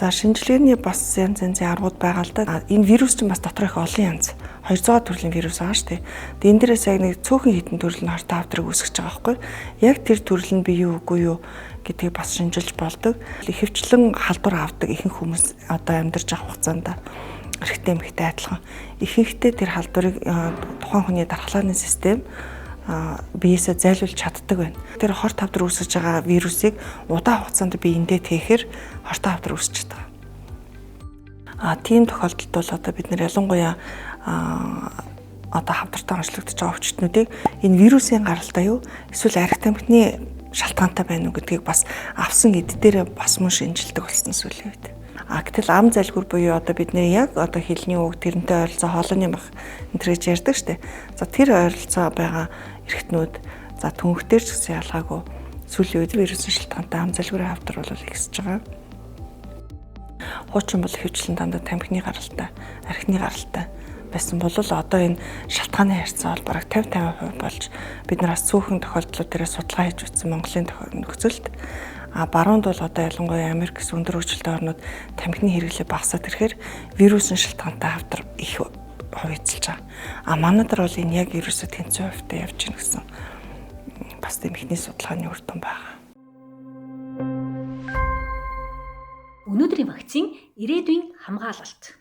За шинжилгээний бас янз янзын аргууд байгаа л да. Энэ вирус чинь бас дотор их олон янз. 200 төрлийн вирус байгаа шүү дээ. Тэгээд энэ дээрээс яг нэг цөөхөн хитэн төрөл нь хортой авдрыг үүсгэж байгаа байхгүй. Яг тэр төрөл нь бий юу үгүй юу гэдгийг бас шинжилж болдог. Ихэвчлэн халдвар авдаг ихэнх хүмүүс одоо амьдарч авах хугацаанд эрэгтэй эмэгтэй адилхан. Ихэнхдээ тэр халдварыг тухайн хүний дархлааны систем биесээ зайлуулж чаддаг байна. Тэр хорт авдар үүсгэж байгаа вирусыг удаан хугацаанд биендээ тээхээр хортой авдар үүсэж байгаа. Тийм тохиолдолд бол одоо бид нэр ялангуяа одоо хавдартай онцлогдож байгаа өвчтнүүдийг энэ вирусын гаралтай юу эсвэл арх тамхины шалтгаантай байна уу гэдгийг бас авсан эд дээр бас мөн шинжилдэг болсон сүүлийн үед. Гэтэл ам залгуур буюу одоо бидний яг одоо хэлний үг тэрнтэй ойролцоо хоолойны мах энэ гэж ярьдаг штеп. За тэр ойролцоо байгаа эрэгтнүүд за түнхтэр ч гэсэн ялгаагүй сүүлийн үед вирусын шалтгаантай ам залгуурын хавдар бол ихсэж байгаа. Хуучин бол хөвчлэн дандаа тамхины гаралтай, архины гаралтай байсан бол одоо энэ шалтгааны харьцаа бол бараг 50% болж бид нар бас цөөхөн тохиолдлууд дээр судалгаа хийж үзсэн Монголын нөхцөлд баруунд бол одоо ялангуяа Америк гэсэн өндөр хөгжилтэй орнууд тамхины хэрэглээ багасаад ирэхээр вирусын шалтгаантай хавдар их хувьцалж байгаа. Манай нар бол энэ яг ерөөсөө тэнцүү хувьтай явж гин гэсэн бас тийм ихний судалгааны үр дүн байгаа. Өнөөдрийн вакцин ирээдүйн хамгаалалт.